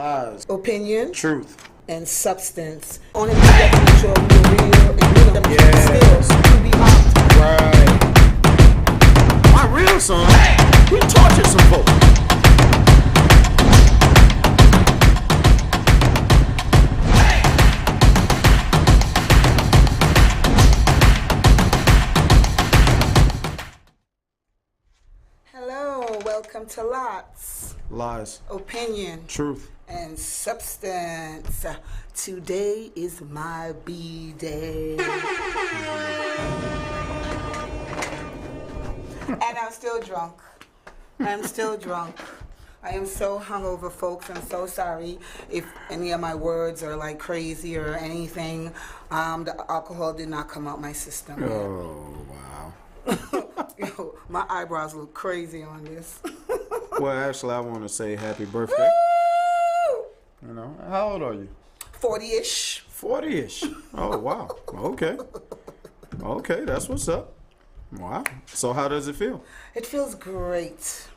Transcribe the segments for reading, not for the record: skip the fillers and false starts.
Lies. Opinion. Truth. And substance. Only thing that can make sure we're real and you know Yes. skills to be out. Right. My real son, he tortured some folks. Hello, welcome to Lots. Lies. Opinion. Truth. And substance. Today is my B-day. And I'm still drunk. I am so hungover, folks. I'm so sorry if any of my words are like crazy or anything. The alcohol did not come out my system. Oh, wow. Yo, my eyebrows look crazy on this. Well, actually, I want to say happy birthday. You know, how old are you? 40-ish. 40-ish. Oh, wow. Okay. Okay, that's what's up. Wow. So how does it feel? It feels great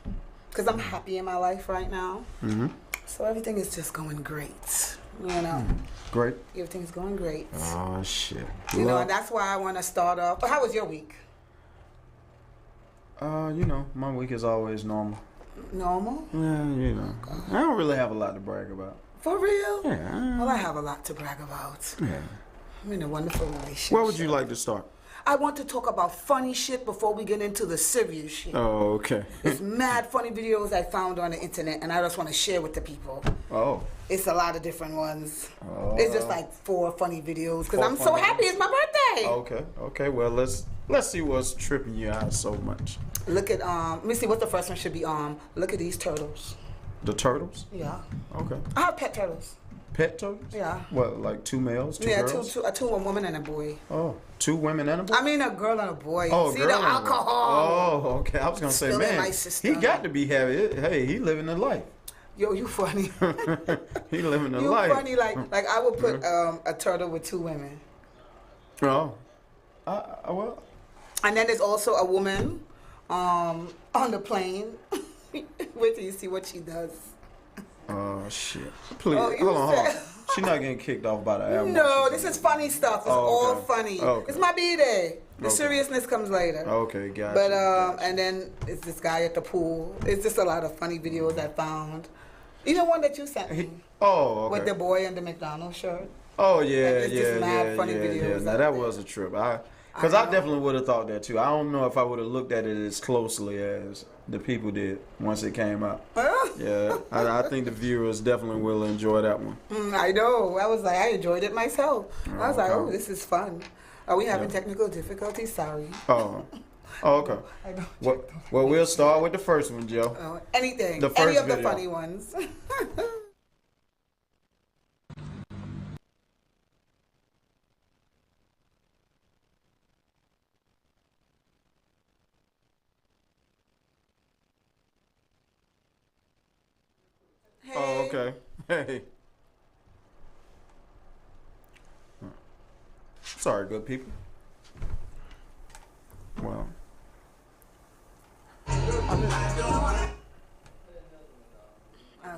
because I'm happy in my life right now. Mm-hmm. So everything is just going great. You know, Great. everything's going great. Oh, shit. You know, and that's why I want to start off. How was your week? You know, my week is always normal. Normal? Yeah, you know. I don't really have a lot to brag about. For real? Yeah. Well, I have a lot to brag about. Yeah. I'm in a wonderful relationship. Where would you like to start? I want to talk about funny shit before we get into the serious shit. Oh, okay. It's mad funny videos I found on the internet, and I just want to share with the people. Oh. It's a lot of different ones. Oh. It's just like 4 funny videos because 4 I'm so funny happy it's my birthday. Okay. Okay. Well, let's see what's tripping you out so much. Look at let me see what the first one should be. Look at these turtles. The turtles. Yeah. Okay. I have pet turtles. Pet turtles. Yeah. What? Like 2 males, 2 Yeah, girls? two, a woman and a boy. Oh, 2 women and a boy. I mean, a girl and a boy. Oh, see girl the and a boy. alcohol. Oh, okay. I was gonna say, Still in man, my system. he got to be happy. Hey, he living the life. Yo, you funny. He living the You life. funny. Like I would put a turtle with 2 women. Oh. Well. And then there's also a woman on the plane. Wait till you see what she does. Oh shit! Please, Oh, you hold on. said- She's not getting kicked off by the admiral. No, this is funny stuff. It's all okay. funny. Okay. It's my B-day. The Okay. seriousness comes later. Okay, gotcha. But gotcha. and then it's this guy at the pool. It's just a lot of funny videos I found. Even one that you sent me Oh, okay. with the boy in the McDonald's shirt. Oh yeah, It's just mad yeah, funny yeah, videos yeah. Now out that there. was a trip. Because I know. definitely would have thought that too. I don't know if I would have looked at it as closely as the people did once it came out. Yeah, I think the viewers definitely will enjoy that one. I know. I was like, I enjoyed it myself. I was like, Okay. oh, this is fun. Are we having Yeah. technical difficulties? Sorry. Oh, okay. I don't. Well, we'll start with the first one, Joe. Anything. The Any first of the video. funny ones. Oh, okay. Hey. Sorry, good people. Well.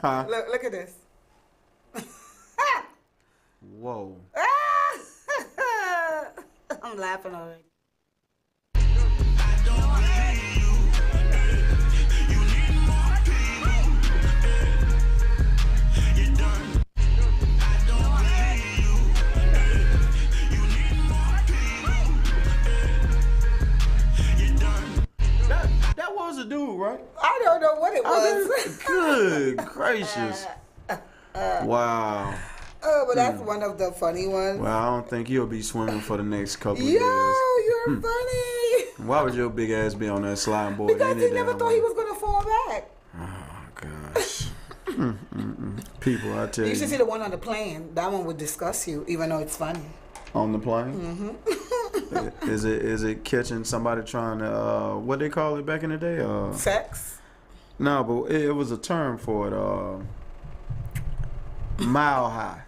Huh? Look at this. Whoa. I'm laughing already. That was a dude, right? I don't know what it was. Good gracious. Wow. Oh, but that's one of the funny ones. Well, I don't think you'll be swimming for the next couple of Yo, years. you're funny. Why would your big ass be on that slime board? Because any he never damn thought way? he was gonna fall back. Oh gosh. People, I tell You you. should see the one on the plane. That one would disgust you, even though it's funny. On the plane? Mm-hmm. Is it catching somebody trying to what they call it back in the day? Sex? No, but it was a term for it. Mile high.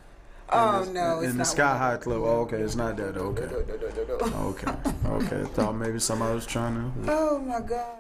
Oh no, it's in the not Sky one. High Club. Oh, okay, it's not that. Okay. No. Okay. Okay. I thought maybe somebody was trying to. Oh my God.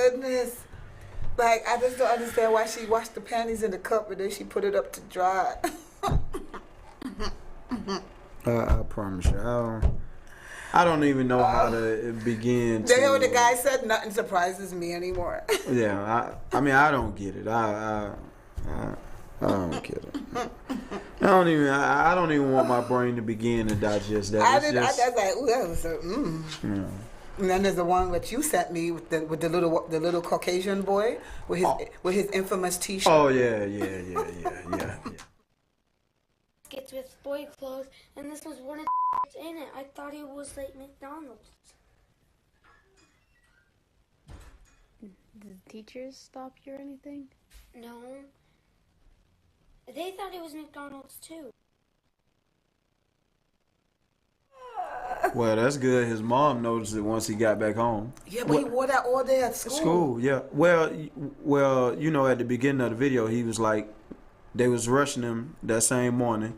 goodness. Like, I just don't understand why she washed the panties in the cup and then she put it up to dry. I promise you, I don't even know how to begin. You know what the guy said? Nothing surprises me anymore. Yeah, I mean, I don't get it. I don't get it. I don't even want my brain to begin to digest that. I was like, ooh, that was so. Yeah. And then there's the one that you sent me with the little Caucasian boy with his infamous T-shirt. Oh yeah. Gets with boy clothes, and this was one of the in it. I thought it was like McDonald's. Did the teachers stop you or anything? No. They thought it was McDonald's too. Well, that's good. His mom noticed it once he got back home. Yeah, but he wore that all day at school. School, yeah. Well, you know, at the beginning of the video, he was like, they was rushing him that same morning.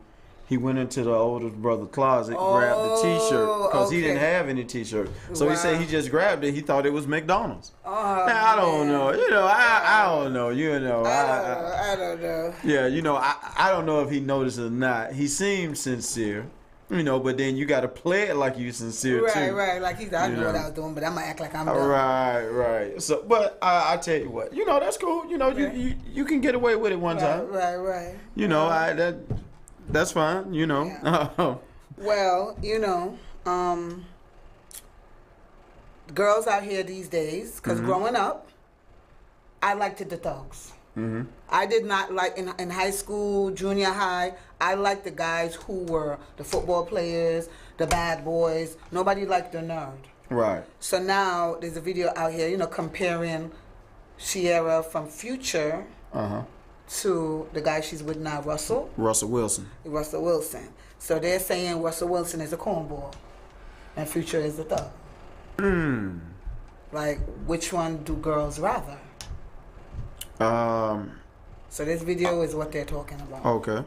He went into the oldest brother's closet, grabbed the T-shirt because he didn't have any T-shirt. So he said he just grabbed it. He thought it was McDonald's. Now, I don't know. You know, I don't know. You know, I don't know. Yeah, you know, I don't know if he noticed or not. He seemed sincere. You know, but then you got to play it like you sincere too. Right. Like I knew what I was doing, but I'm gonna act like I'm done. Right. So, but I tell you what, you know, that's cool. You know, you can get away with it one time. Right. You know, that's fine. You know. Yeah. Well, you know, girls out here these days, because growing up, I liked the thugs. Mm-hmm. I did not like in high school, junior high. I liked the guys who were the football players, the bad boys. Nobody liked the nerd. Right. So now there's a video out here, you know, comparing Ciara from Future to the guy she's with now, Russell Wilson. So they're saying Russell Wilson is a cornball and Future is a thug. Like, which one do girls rather? So this video is what they're talking about. Okay.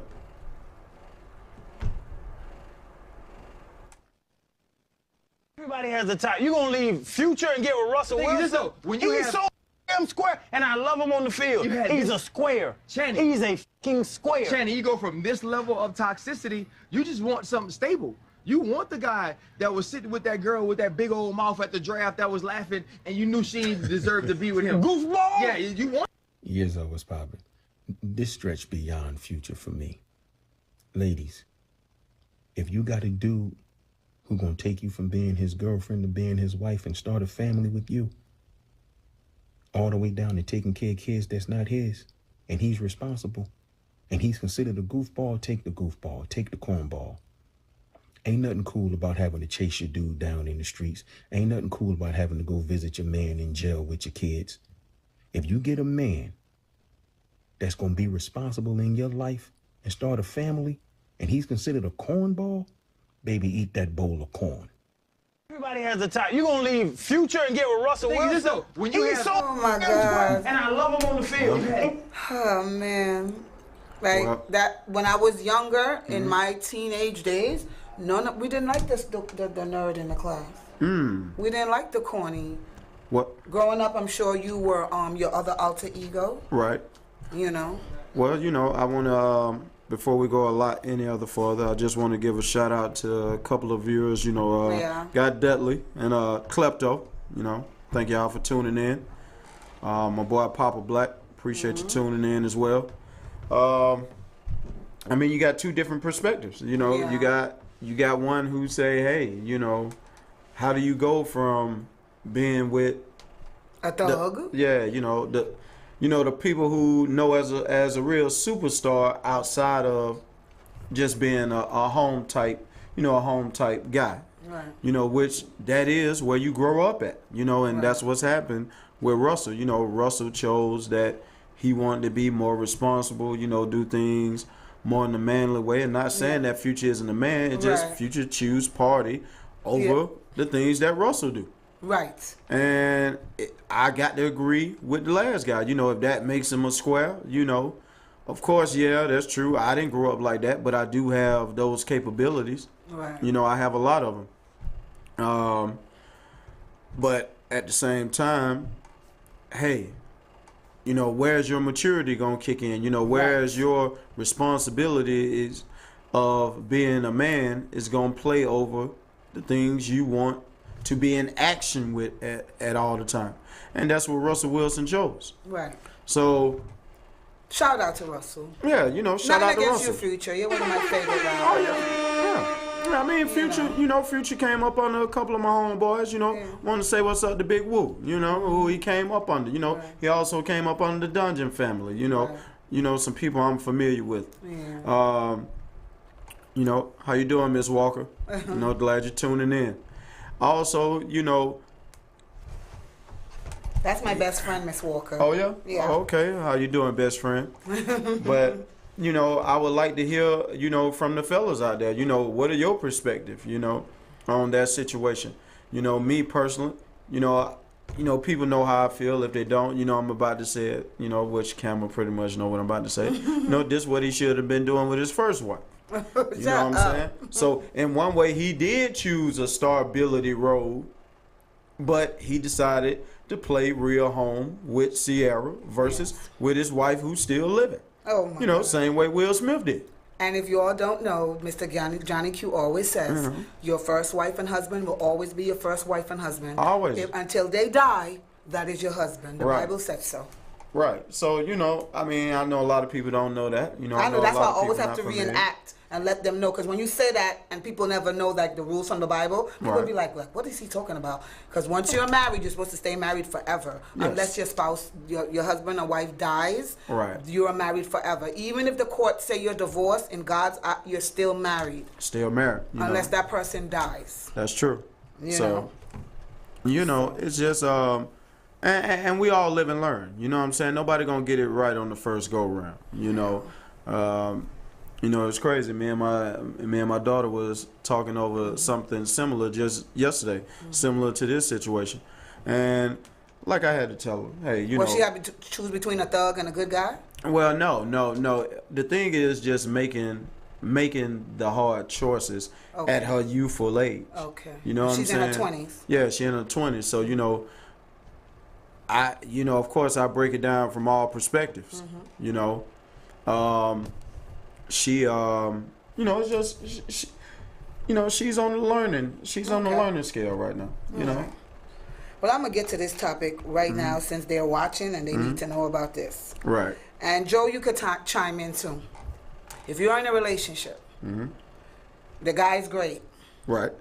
Everybody has a type. You gonna leave Future and get with Russell Wilson? He's so damn square, and I love him on the field. He's a square. Channing. He's a fucking square. Channing, you go from this level of toxicity, you just want something stable. You want the guy that was sitting with that girl with that big old mouth at the draft that was laughing, and you knew she deserved to be with him. Goofball? Yeah, you want. Years old was popping. This stretched beyond Future for me. Ladies, if you got a dude who gonna take you from being his girlfriend to being his wife and start a family with you, all the way down to taking care of kids that's not his, and he's responsible, and he's considered a goofball, take the goofball, take the cornball. Ain't nothing cool about having to chase your dude down in the streets. Ain't nothing cool about having to go visit your man in jail with your kids. If you get a man that's going to be responsible in your life and start a family, and he's considered a cornball, baby, eat that bowl of corn. Everybody has a type. You gonna leave Future and get with Russell Wilson? He's so Oh my God. and I love him on the field. Oh man, like that when I was younger in my teenage days, we didn't like the nerd in the class. We didn't like the corny. What? Growing up, I'm sure you were your other alter ego. Right. You know. Well, you know, I want to, before we go a lot any other further, I just want to give a shout out to a couple of viewers, you know, God Dudley and Klepto, you know, thank y'all for tuning in. My boy Papa Black, appreciate you tuning in as well. I mean, you got two different perspectives, you know, you got one who say, hey, you know, how do you go from being with a thug? The people who know as a real superstar outside of just being a home type guy. Right. You know, which that is where you grow up at, you know, and that's what's happened with Russell. You know, Russell chose that he wanted to be more responsible, you know, do things more in a manly way. And not saying that Future isn't a man, it's just Future choose party over the things that Russell do. Right. And I got to agree with the last guy. You know, if that makes him a square, you know, of course, yeah, that's true. I didn't grow up like that, but I do have those capabilities. Right. You know, I have a lot of them. But at the same time, hey, you know, where's your maturity gonna kick in? You know, where's your responsibility is of being a man is gonna play over the things you want to be in action with at all the time. And that's what Russell Wilson chose. Right. So shout out to Russell. yeah, you know, shout out to Nothing against Russell. you, Future. You're one of my favorite guys. Oh yeah. I mean, Future, you know, Future came up under a couple of my homeboys, you know, want to say what's up to Big Woo, you know, who he came up under, you know. Right. He also came up under the Dungeon family, you know. Right. You know, some people I'm familiar with. Yeah. You know, how you doing, Miss Walker? You know, glad you're tuning in. Also, you know. That's my best friend, Miss Walker. Oh, yeah? Yeah. Oh, okay. How you doing, best friend? But, you know, I would like to hear, you know, from the fellas out there, you know, what are your perspective, you know, on that situation? You know, me personally, you know, people know how I feel. If they don't, you know, I'm about to say it, you know, which camera pretty much know what I'm about to say. You know, this is what he should have been doing with his first wife. You know what I'm saying? So, in one way, he did choose a starability role, but he decided to play real home with Sierra versus with his wife who's still living. Oh, my You know, God. same way Will Smith did. And if you all don't know, Mr. Johnny Q always says, your first wife and husband will always be your first wife and husband. Always. Until they die, that is your husband. The Right. Bible says so. Right. So, you know, I mean, I know a lot of people don't know that. You know, I know a that's why I lot of always people have to not familiar. reenact and let them know. Because when you say that and people never know like the rules from the Bible, people Right. be like, what is he talking about? Because once you're married, you're supposed to stay married forever. Yes. Unless your spouse, your husband or wife dies, Right. you are married forever. Even if the court say you're divorced, in God's eye, you're still married. Still married. You Unless know. that person dies. That's true. You so, know. you know, it's just and we all live and learn. You know what I'm saying? Nobody gonna get it right on the first go round. You know, you know, it's crazy. Me and my daughter was talking over something similar just yesterday, similar to this situation, and like I had to tell her, hey, you know. Well, she had to choose between a thug and a good guy? Well, no. The thing is just making the hard choices Okay. at her youthful age. Okay. You know what She's I'm in saying? her 20s. Yeah, she's in her 20s. So, you know, of course I break it down from all perspectives. Mm-hmm. You know, she, you know, it's just, she, you know, she's on the learning scale right now. You know. Well, I'm going to get to this topic right now since they're watching and they need to know about this. Right. And Joe, you could chime in too. If you're in a relationship, the guy's great. Right.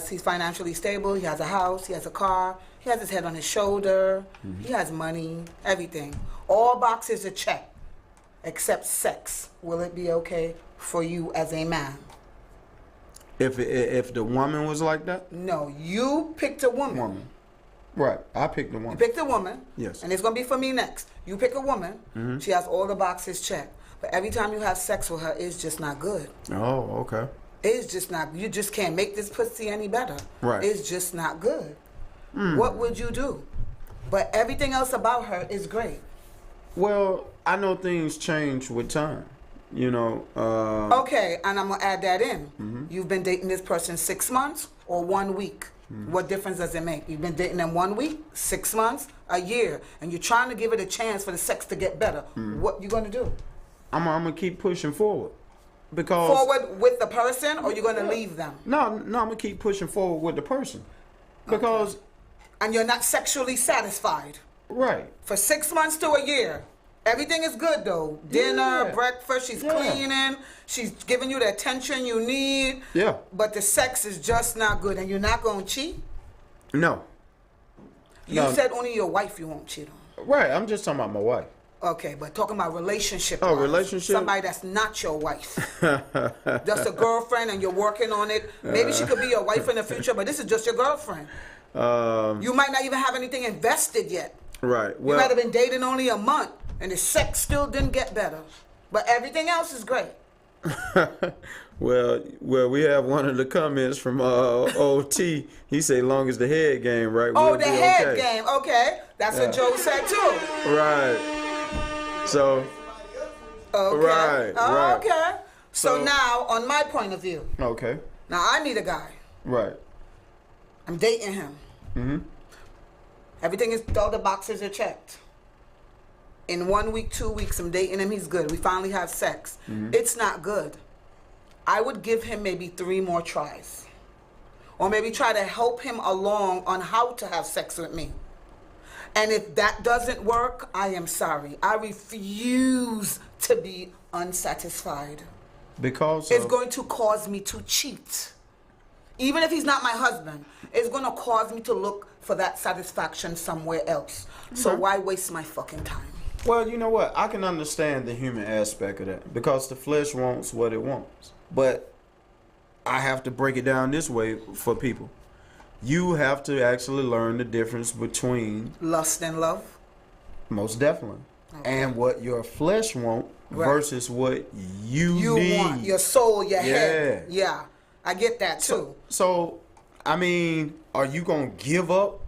He's financially stable, he has a house, he has a car, he has his head on his shoulder, he has money, everything. All boxes are checked, except sex. Will it be okay for you as a man? If the woman was like that? No, you picked a woman. Right. I picked the woman. You picked a woman. Yes. And it's going to be for me next. You pick a woman. She has all the boxes checked. But every time you have sex with her, it's just not good. Oh, okay. It's just not. You just can't make this pussy any better. Right. It's just not good. What would you do? But everything else about her is great. Well, I know things change with time. You know. Okay, and I'm going to add that in. You've been dating this person 6 months or 1 week. What difference does it make? You've been dating them 1 week, 6 months, a year, and you're trying to give it a chance for the sex to get better. What you going to do? I'm gonna keep pushing forward because Forward with the person, or you're going to leave them? no, I'm gonna keep pushing forward with the person because And you're not sexually satisfied. right. For 6 months to a year. Everything is good though. Dinner, Yeah. breakfast, she's Yeah. cleaning, she's giving you the attention you need. Yeah. But the sex is just not good, and you're not going to cheat? No. You No. said only your wife you won't cheat on. Right. I'm just talking about my wife. Okay, but talking about relationship. Oh, wise, relationship? Somebody that's not your wife. Just a girlfriend and you're working on it. Maybe she could be your wife in the future, but this is just your girlfriend. You might not even have anything invested yet. Right. You might Well. have been dating only a month, and the sex still didn't get better. But everything else is great. Well, we have one of the comments from OT. He say, "Long as the head game, right? Oh, we'll the be head okay." game. Okay. That's what Joe said too. Right. So. Okay. Right, Oh, right. okay. So So- now, on my point of view, Okay. now I meet a guy. Right. I'm dating him. Everything is, all the boxes are checked. In 1 week, 2 weeks, I'm dating him, he's good. We finally have sex. It's not good. I would give him maybe 3 more tries. Or maybe try to help him along on how to have sex with me. And if that doesn't work, I am sorry. I refuse to be unsatisfied. Because It's going to cause me to cheat. Even if he's not my husband, it's going to cause me to look for that satisfaction somewhere else. So why waste my fucking time? Well, you know what? I can understand the human aspect of that because the flesh wants what it wants. But I have to break it down this way for people. You have to actually learn the difference between Lust and love? most definitely and what your flesh want versus what you need. Want your soul, your head. Yeah, I get that too. So, I mean, are you going to give up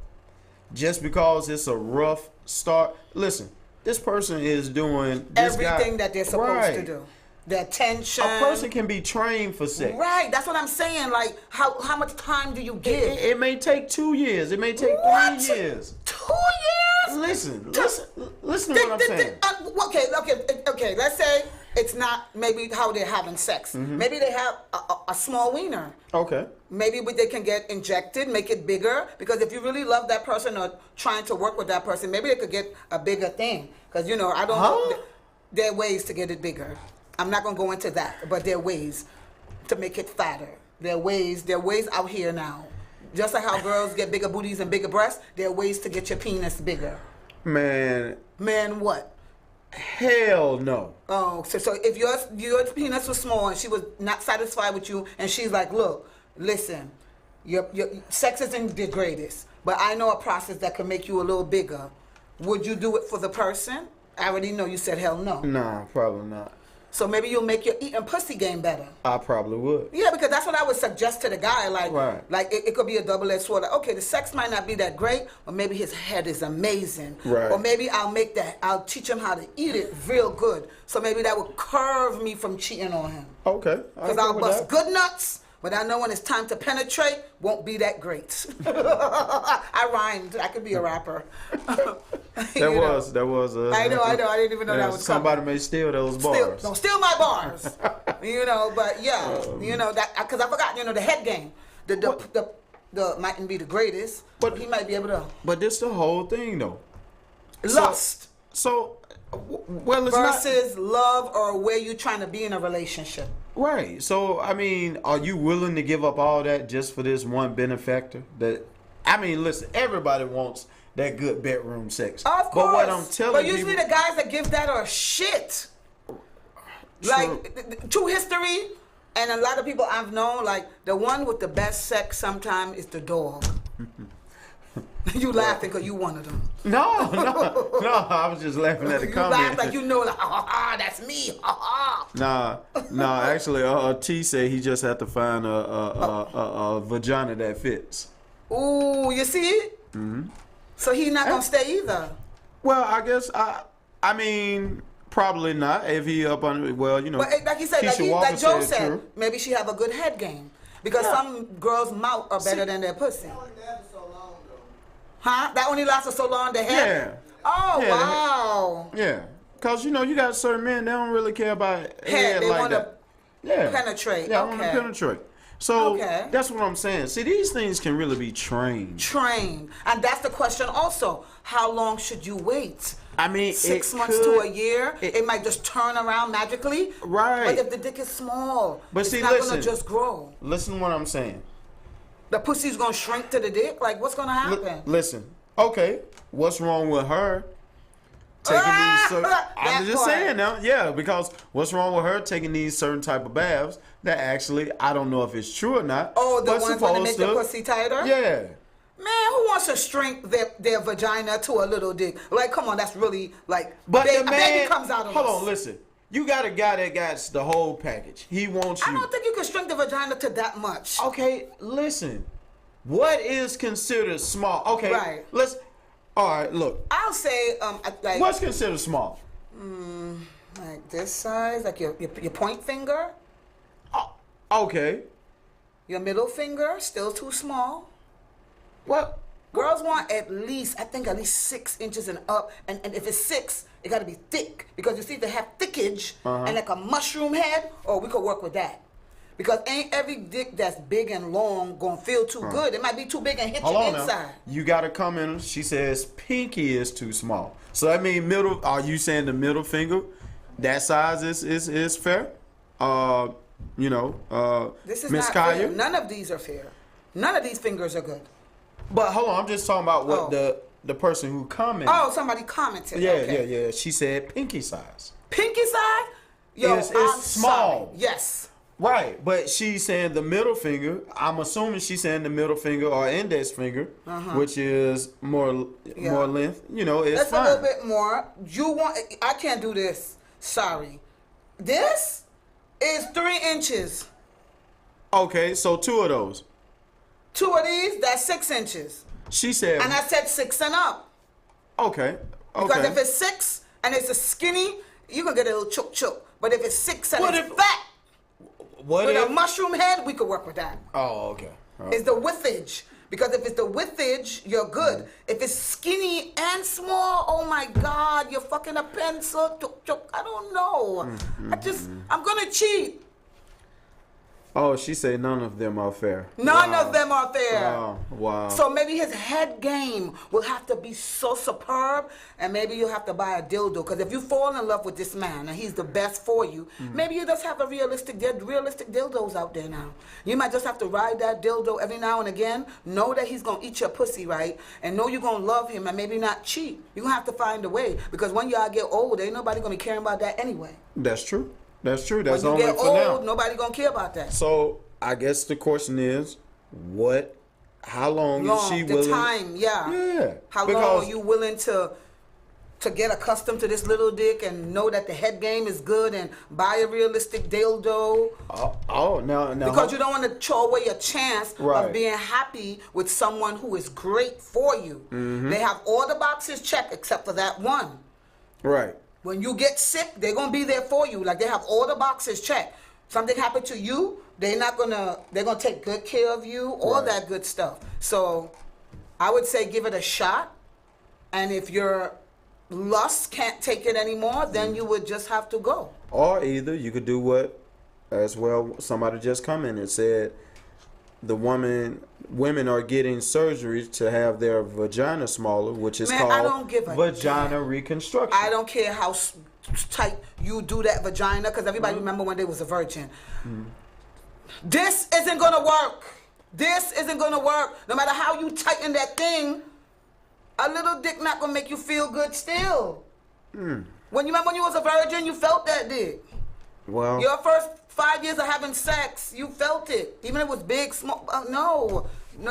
just because it's a rough start? Listen, this person is doing everything that they're supposed to do. The attention. A person can be trained for sex. Right, that's what I'm saying. Like, how much time do you give? It may take 2 years. It may take 3 years. 2 years? Listen to what I'm saying. Okay. Let's say it's not maybe how they're having sex. Maybe they have a small wiener. Okay. Maybe they can get injected, make it bigger. Because if you really love that person or trying to work with that person, maybe they could get a bigger thing. Because, you know, I don't know. There are ways to get it bigger. I'm not going to go into that, but there are ways to make it fatter. There are ways out here now. Just like how girls get bigger booties and bigger breasts, there are ways to get your penis bigger. Man, what? Hell no. Oh, so if your penis was small and she was not satisfied with you, and she's like, look, listen, your sex isn't the greatest, but I know a process that can make you a little bigger. Would you do it for the person? I already know you said hell no. Nah, probably not. So maybe you'll make your eating pussy game better. I probably would. Yeah, because that's what I would suggest to the guy. Like, right. like it could be a double-edged sword. Like, okay, the sex might not be that great, or maybe his head is amazing. Right. Or maybe I'll teach him how to eat it real good. So maybe that would curve me from cheating on him. Okay. Because I'll bust good nuts, but I know when it's time to penetrate, won't be that great. I rhymed. I could be a rapper. That was. I know. I didn't even know that was somebody coming. may steal those bars. Don't steal my bars. But yeah, that because I forgot. The head game. The mightn't be the greatest, but he might be able to. But this the whole thing though. Lust. So it's versus love, or where you trying to be in a relationship. Right. So I mean, are you willing to give up all that just for this one benefactor? Listen, everybody wants that good bedroom sex. Of course. But what I'm telling you, usually the guys that give that are shit. Like, true history, and a lot of people I've known, like, the one with the best sex sometimes is the dog. You laughing because you one of them. No, I was just laughing at the comment. You laugh like like, that's me, Nah, actually, T said he just had to find a vagina that fits. Ooh, you see it? Mm-hmm. So he's not gonna stay either. Well, I guess I mean probably not if he up on But like you said, like Joe said, maybe she have a good head game because some girls' mouth are better than their pussy. Huh? That only lasted so long. The head. Yeah. Oh wow. Yeah, cause you got certain men they don't really care about head they like wanna that. Yeah. Penetrate. Yeah, I want to penetrate. So okay. That's what I'm saying. See, these things can really be trained. And that's the question also. How long should you wait? I mean, 6 months to a year. It might just turn around magically. Right. But if the dick is small, it's not going to just grow. Listen to what I'm saying. The pussy's going to shrink to the dick? Like, what's going to happen? Listen. Okay. What's wrong with her taking these I'm just saying now. Yeah, because what's wrong with her taking these certain type of baths that actually, I don't know if it's true or not. Oh, the ones that make the pussy tighter? Yeah. Man, who wants to shrink their vagina to a little dick? Like, come on, that's really, like, but a baby comes out of Hold on, listen. You got a guy that got the whole package. He wants you. I don't think you can shrink the vagina to that much. Okay, listen. What is considered small? Okay, right. All right, look. I'll say, like. What's considered small? Like this size, like your point finger. Okay. Your middle finger, still too small. What? Girls want at least 6 inches and up. And if it's 6, it got to be thick. Because you see, they have thickage and like a mushroom head, we could work with that. Because ain't every dick that's big and long gonna feel too good. It might be too big and hit you inside. Now. You got to come in. She says pinky is too small. So that means middle. Are you saying the middle finger, that size is fair? This is Miss not Kaya? fair. None of these are fair. None of these fingers are good. But hold on, I'm just talking about what the person who commented. Oh, somebody commented. Yeah. She said pinky size. Pinky size? Yo, It's I'm small. Sorry. Yes. Right, but she's saying the middle finger. I'm assuming she's saying the middle finger or index finger, which is more length. It's That's fine. a little bit more. I can't do this. Sorry. This is 3 inches. Okay, so 2 of those. 2 of these, that's 6 inches. She said. And I said 6 and up. Okay. Because if it's 6 and it's a skinny, you can get a little choke. But if it's 6 and it's fat, with a mushroom head, we could work with that. Oh, okay. It's the widthage. Because if it's the widthage, you're good. If it's skinny and small, oh my God, you're fucking a pencil. I don't know. I'm going to cheat. Oh, she said none of them are fair. None of them are fair. Wow. So maybe his head game will have to be so superb, and maybe you'll have to buy a dildo. Because if you fall in love with this man and he's the best for you, maybe you just have realistic dildos out there now. You might just have to ride that dildo every now and again. Know that he's going to eat your pussy, right? And know you're going to love him and maybe not cheat. You're going to have to find a way. Because when y'all get old, ain't nobody going to be caring about that anyway. That's true. That's true. That's when you only get for old, now. nobody going to care about that. So I guess the question is, how long is she willing? The time, Yeah. How long are you willing to get accustomed to this little dick and know that the head game is good and buy a realistic dildo? Now. Because you don't want to throw away a chance Right. of being happy with someone who is great for you. They have all the boxes checked except for that one. Right. When you get sick, they're gonna be there for you. Like they have all the boxes checked. Something happened to you, they're gonna take good care of you, all that good stuff. So I would say give it a shot. And if your lust can't take it anymore, then you would just have to go. Or either you could do what, as well, somebody just come in and said women are getting surgery to have their vagina smaller, which is called I don't give a vagina damn. reconstruction. I don't care how tight you do that vagina, because everybody remember when they was a virgin. This isn't going to work. This isn't going to work. No matter how you tighten that thing, a little dick not going to make you feel good still. When you remember when you was a virgin, you felt that dick. Well, Your first 5 years of having sex, you felt it. Even if it was big, small, no.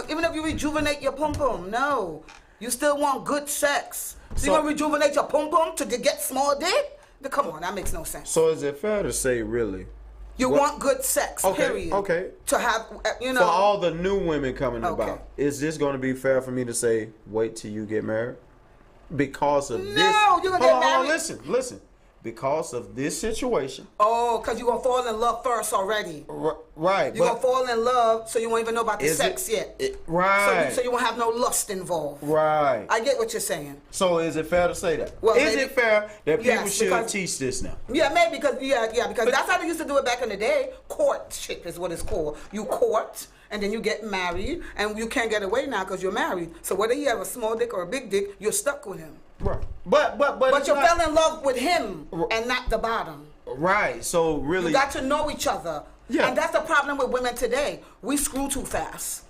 Even if you rejuvenate your pum-pum, no. You still want good sex. So you want to rejuvenate your pum-pum to get small dick? Come on, that makes no sense. So is it fair to say, really? You want good sex, period. Okay. To have, For all the new women coming about, is this going to be fair for me to say, wait till you get married? Because of this. No, you're going to get married. Listen. Because of this situation. Oh, because you're going to fall in love first already. Right. You're going to fall in love, so you won't even know about the sex yet. Right. So you won't have no lust involved. Right. I get what you're saying. So is it fair to say that? Well, is it fair that people should teach this now? Yeah, maybe because that's how they used to do it back in the day. Courtship is what it's called. You court, and then you get married, and you can't get away now because you're married. So whether you have a small dick or a big dick, you're stuck with him. Right. But you fell in love with him and not the bottom. Right. So really, you got to know each other. Yeah. And that's the problem with women today. We screw too fast.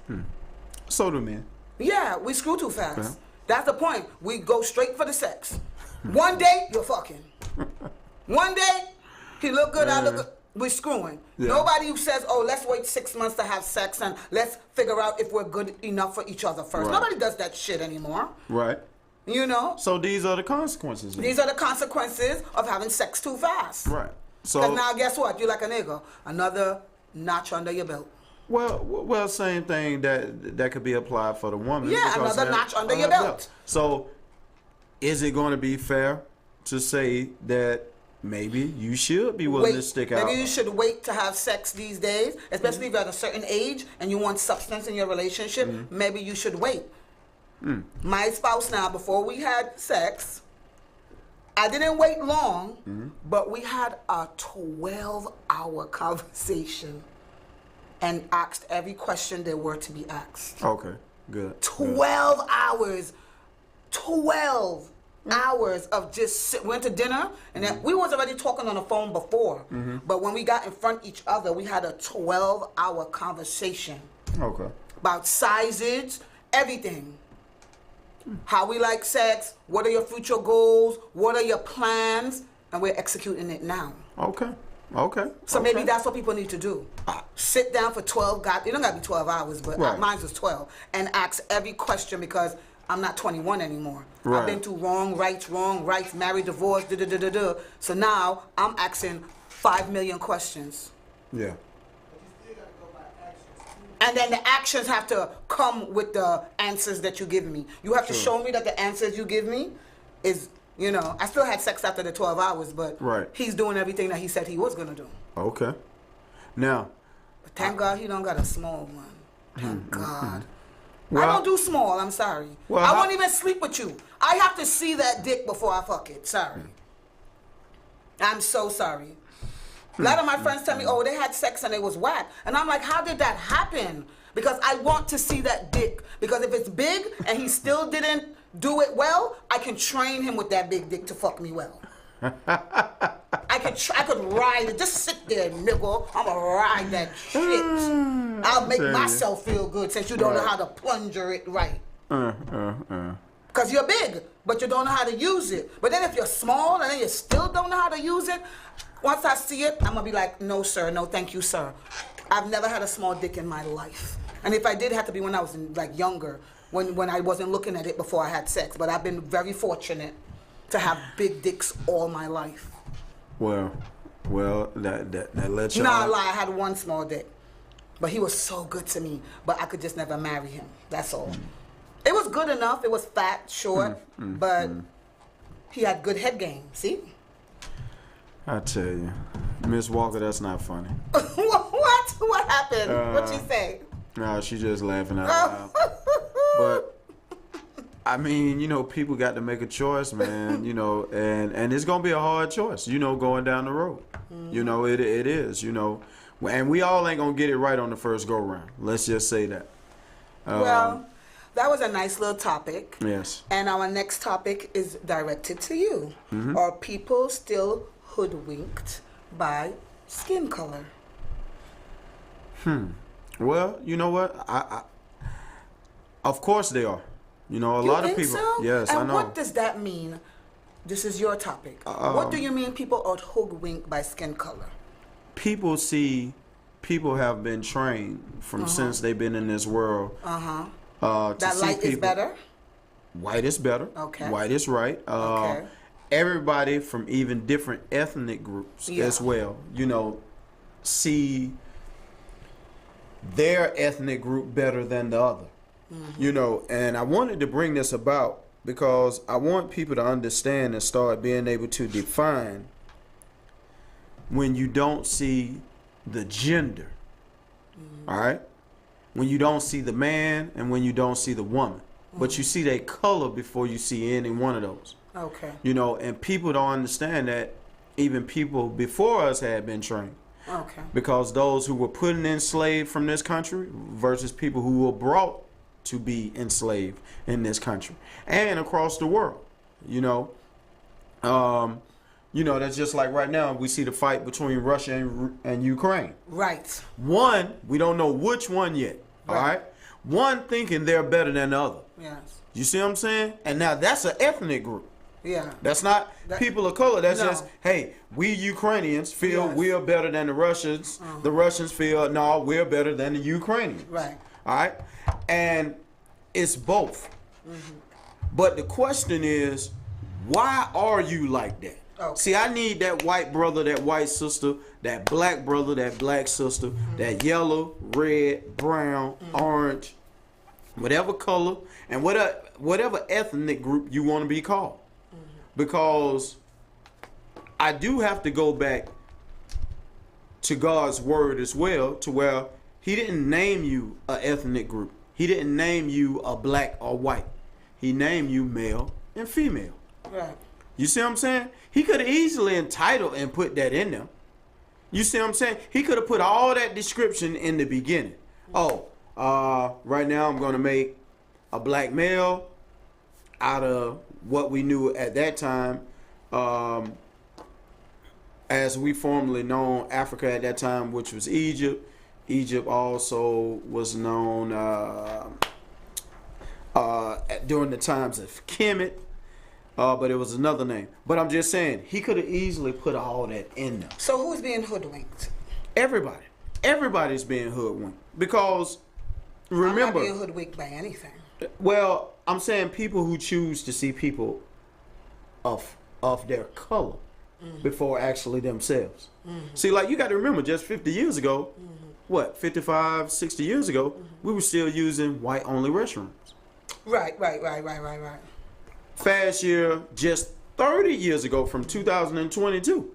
So do men. Yeah, we screw too fast. Yeah. That's the point. We go straight for the sex. One day, you're fucking. One day, he look good, I look good. We're screwing. Yeah. Nobody who says, oh, let's wait 6 months to have sex and let's figure out if we're good enough for each other first. Right. Nobody does that shit anymore. Right. You know? So these are the consequences. These are the consequences of having sex too fast. Right. So because now guess what? You like a nigga. Another notch under your belt. Well, same thing that could be applied for the woman. Yeah, another notch under your belt. So is it going to be fair to say that maybe you should be willing to stick out? Maybe you should wait to have sex these days, especially if you're at a certain age and you want substance in your relationship. Maybe you should wait. My spouse now, before we had sex, I didn't wait long, but we had a 12-hour conversation and asked every question there were to be asked. Okay, good. 12 hours. 12 hours of just went to dinner, and then we was already talking on the phone before, but when we got in front of each other, we had a 12-hour conversation Okay. about sizes, everything. How we like sex, what are your future goals, what are your plans, and we're executing it now. Okay. Okay. So okay. maybe that's what people need to do. Sit down for 12, it don't gotta be 12 hours, but Right. mine was 12, and ask every question because I'm not 21 anymore. Right. I've been through wrong, rights, married, divorce, da-da-da-da-da. So now I'm asking 5 million questions. Yeah. And then the actions have to come with the answers that you give me. You have to show me that the answers you give me is, you know, I still had sex after the 12 hours, but Right. he's doing everything that he said he was gonna do. Okay. Now, But thank God he don't got a small one. Thank God. Well- I don't do small, I'm sorry. Well, I how- won't even sleep with you. I have to see that dick before I fuck it. Sorry. I'm so sorry. A lot of my friends tell me, oh, they had sex and it was whack. And I'm like, how did that happen? Because I want to see that dick. Because if it's big and he still didn't do it well, I can train him with that big dick to fuck me well. I could ride it. Just sit there, nigga. I'ma ride that shit. I'll make tell you. myself feel good since you don't know Right. how to plunger it right. Because you're big, but you don't know how to use it. But then if you're small and then you still don't know how to use it, once I see it, I'm going to be like, no, sir. No, thank you, sir. I've never had a small dick in my life. And if I did, it had to be when I was like younger, when I wasn't looking at it before I had sex. But I've been very fortunate to have big dicks all my life. well, that lets you. Nah, lie, I had one small dick. But he was so good to me. But I could just never marry him. That's all. It was good enough. It was fat, short, but he had good head game. See? I tell you, Miss Walker, that's not funny. What? What happened? What'd you say? No, she just laughing out loud. But I mean, you know, people got to make a choice, man. You know, and it's gonna be a hard choice. You know, going down the road. You know, it is. You know, and we all ain't gonna get it right on the first go round. Let's just say that. Well, that was a nice little topic. Yes. And our next topic is directed to you. Are people still hoodwinked by skin color? Well, you know what? I of course they are. You know, a You lot of think people. so? Yes, and I know. what does that mean? This is your topic. What do you mean people are hoodwinked by skin color? People have been trained from since they've been in this world. To That see light is people- better? White is better. Okay. White is right. Okay. Everybody from even different ethnic groups Yeah. as well, you know, see their ethnic group better than the other. You know, and I wanted to bring this about because I want people to understand and start being able to define when you don't see the gender. All right? When you don't see the man and when you don't see the woman. But you see their color before you see any one of those. Okay. You know, and people don't understand that even people before us had been trained. Okay. Because those who were put in enslaved from this country versus people who were brought to be enslaved in this country and across the world. You know, that's just like right now we see the fight between Russia and Ukraine. Right. One, we don't know which one yet. All right. One thinking they're better than the other. Yes. You see what I'm saying? And now that's an ethnic group. Yeah. That's not people of color. That's No. just, hey, we Ukrainians feel Yes. we're better than the Russians. The Russians feel, no, we're better than the Ukrainians. Right. All right? And it's both. But the question is, why are you like that? Okay. See, I need that white brother, that white sister, that black brother, that black sister, that yellow, red, brown, orange, whatever color, and whatever ethnic group you want to be called. Because I do have to go back to God's word as well, to where he didn't name you an ethnic group. He didn't name you a black or white. he named you male and female. Right. You see what I'm saying? He could have easily entitled and put that in there. You see what I'm saying? He could have put all that description in the beginning. Oh, right now I'm going to make a black male out of what we knew at that time, as we formerly known Africa at that time, which was Egypt. Egypt also was known during the times of Kemet, but it was another name. But I'm just saying, he could have easily put all that in there. So who's being hoodwinked? Everybody. Everybody's being hoodwinked. Because, remember... I'm not being hoodwinked by anything. Well, I'm saying people who choose to see people of their color before actually themselves. See, like, you got to remember, just 50 years ago, 55, 60 years ago, we were still using white-only restrooms. Right. Fast year, just 30 years ago from 2022,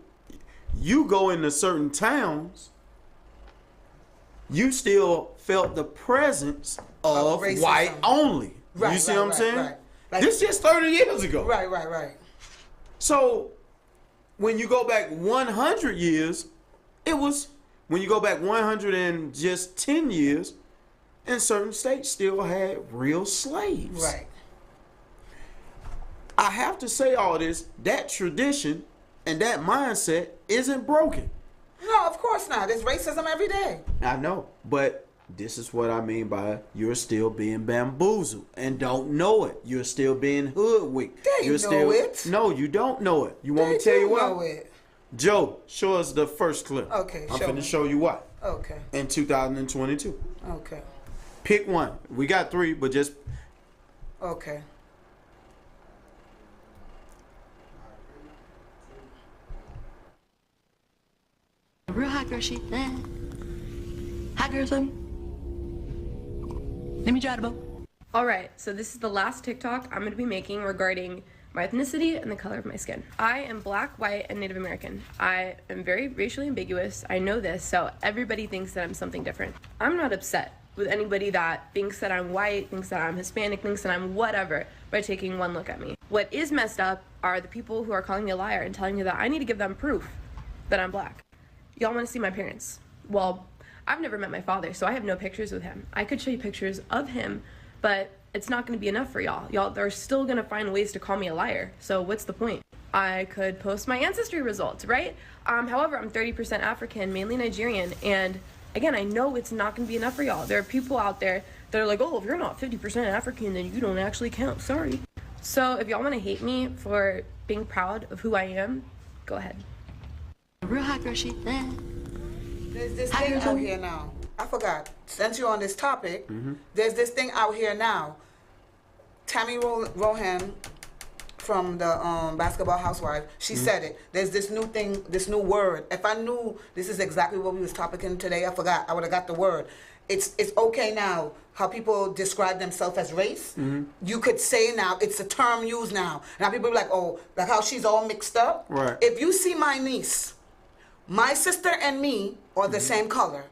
you go into certain towns, you still felt the presence of racism. white only. Right, You see right, what I'm right, saying? right. Like- This just 30 years ago. Right. So when you go back 100 years, it was, when you go back 110 years, in certain states still had real slaves. Right. I have to say all this, that tradition and that mindset isn't broken. No, of course not. There's racism every day. I know, but this is what I mean by you're still being bamboozled and don't know it. You're still being hoodwinked. They you're know still, it. No, you don't know it. You want me They to tell you do why? know it. Joe, show us the first clip. Okay, I'm show finna me. show you why. Okay. In 2022. Okay. Pick one. We got three, but just... Okay. Real hot girl shit. Hot girl something. Let me try the boat. Alright, so this is the last TikTok I'm going to be making regarding my ethnicity and the color of my skin. I am black, white, and Native American. I am very racially ambiguous. I know this, so everybody thinks that I'm something different. I'm not upset with anybody that thinks that I'm white, thinks that I'm Hispanic, thinks that I'm whatever by taking one look at me. What is messed up are the people who are calling me a liar and telling me that I need to give them proof that I'm black. Y'all want to see my parents? Well, I've never met my father, so I have no pictures with him. I could show you pictures of him, but it's not going to be enough for y'all. Y'all, they're still going to find ways to call me a liar, so what's the point? I could post my ancestry results, right? However, I'm 30% African, mainly Nigerian, and again, I know it's not going to be enough for y'all. There are people out there that are like, oh, if you're not 50% African, then you don't actually count, sorry. So if y'all want to hate me for being proud of who I am, go ahead. Real hot girl shit. There's this thing out here now. I forgot. Since you're on this topic, there's this thing out here now. Tammy Rohan from the Basketball Housewife, she said it. There's this new thing, this new word. If I knew this is exactly what we was topicing today, I forgot. I would have got the word. It's okay now how people describe themselves as race. You could say now, it's a term used now. Now people be like, oh, like how she's all mixed up. Right. If you see my niece, my sister and me are the same color.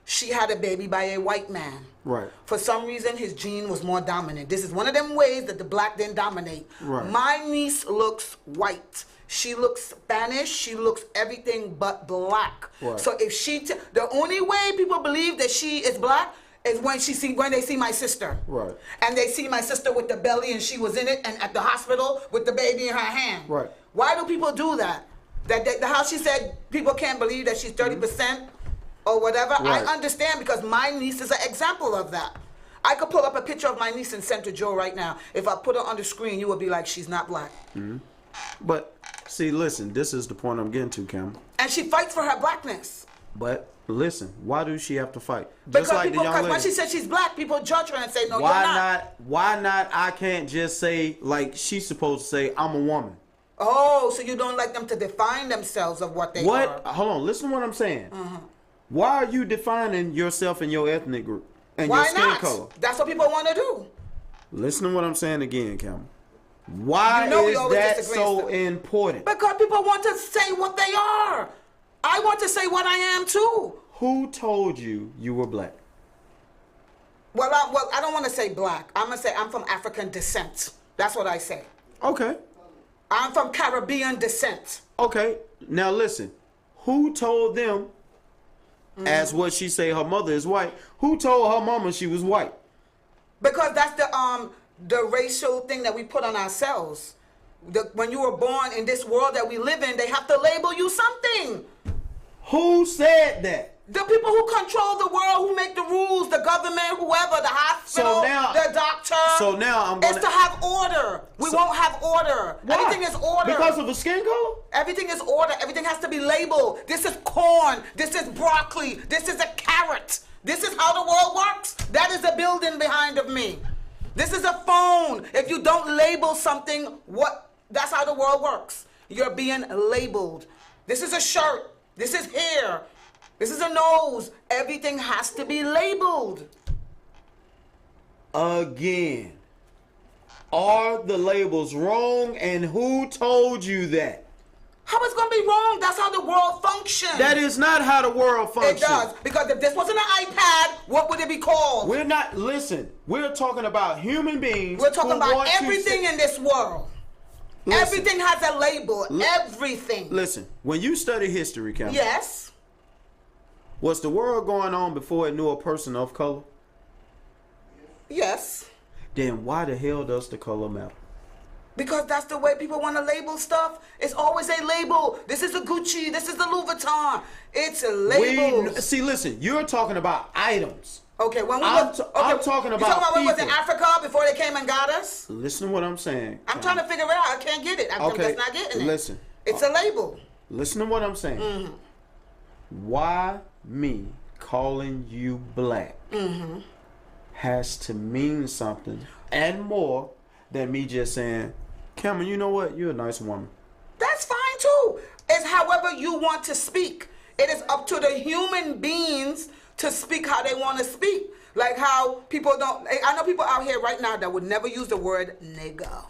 She had a baby by a white man. Right. For some reason, his gene was more dominant. This is one of them ways that the black didn't dominate. Right. My niece looks white. She looks Spanish. She looks everything but black. Right. So if she, the only way people believe that she is black is when they see my sister. Right. And they see my sister with the belly and she was in it and at the hospital with the baby in her hand. Right. Why do people do that? How she said people can't believe that she's 30%. Or whatever, Right. I understand because my niece is an example of that. I could pull up a picture of my niece and send to Joe right now. If I put her on the screen, you would be like, she's not black. But, see, listen, this is the point I'm getting to, Cam. And she fights for her blackness. But, listen, why does she have to fight? Because Just like people, the young because when lady. she said she's black, people judge her and say, no, Why you're not. Why not I can't just say, like she's supposed to say, I'm a woman? Oh, so you don't like them to define themselves of what they What? are. Hold on, listen to what I'm saying. Why are you defining yourself and your ethnic group and your Why skin not? color? That's what people want to do. Listen to what I'm saying again, Cam. Why You know we is always that disagree so and stuff. important? Because people want to say what they are. I want to say what I am too. Who told you you were black? Well, I don't want to say black. I'm going to say I'm from African descent. That's what I say. Okay. I'm from Caribbean descent. Okay. Now listen. Who told them, as what she say her mother is white, who told her mama she was white? Because that's the racial thing that we put on ourselves. When you were born in this world that we live in, they have to label you something. Who said that? The people who control the world, who make the rules, the government, whoever, the hospital, the doctor. So now I'm gonna... It's to have order. We won't have order. Why? Everything is order. Because of a skin color? Everything is order. Everything has to be labeled. This is corn. This is broccoli. This is a carrot. This is how the world works. That is a building behind of me. This is a phone. If you don't label something, that's how the world works. You're being labeled. This is a shirt. This is hair. This is a nose. Everything has to be labeled. Again. Are the labels wrong, and who told you that? How it's going to be wrong? That's how the world functions. That is not how the world functions. It does. Because if this wasn't an iPad, what would it be called? We're not, listen, we're talking about human beings. We're talking about everything in this world. Listen, everything has a label. Everything. Listen, when you study history, Cameron. Yes. Was the world going on before it knew a person of color? Yes. Then why the hell does the color matter? Because that's the way people want to label stuff. It's always a label. This is a Gucci. This is the Louis Vuitton. It's a label. See, listen, you're talking about items. Okay, when we I'm talking about people. When we was in Africa before they came and got us? Listen to what I'm saying. I'm trying to figure it out. I can't get it. I'm just not getting it. Listen. It's a label. Listen to what I'm saying. Mm-hmm. Why me calling you black has to mean something and more than me just saying, Cameron, you know what? You're a nice woman. That's fine too. It's however you want to speak. It is up to the human beings to speak how they want to speak. Like how people don't... I know people out here right now that would never use the word nigga.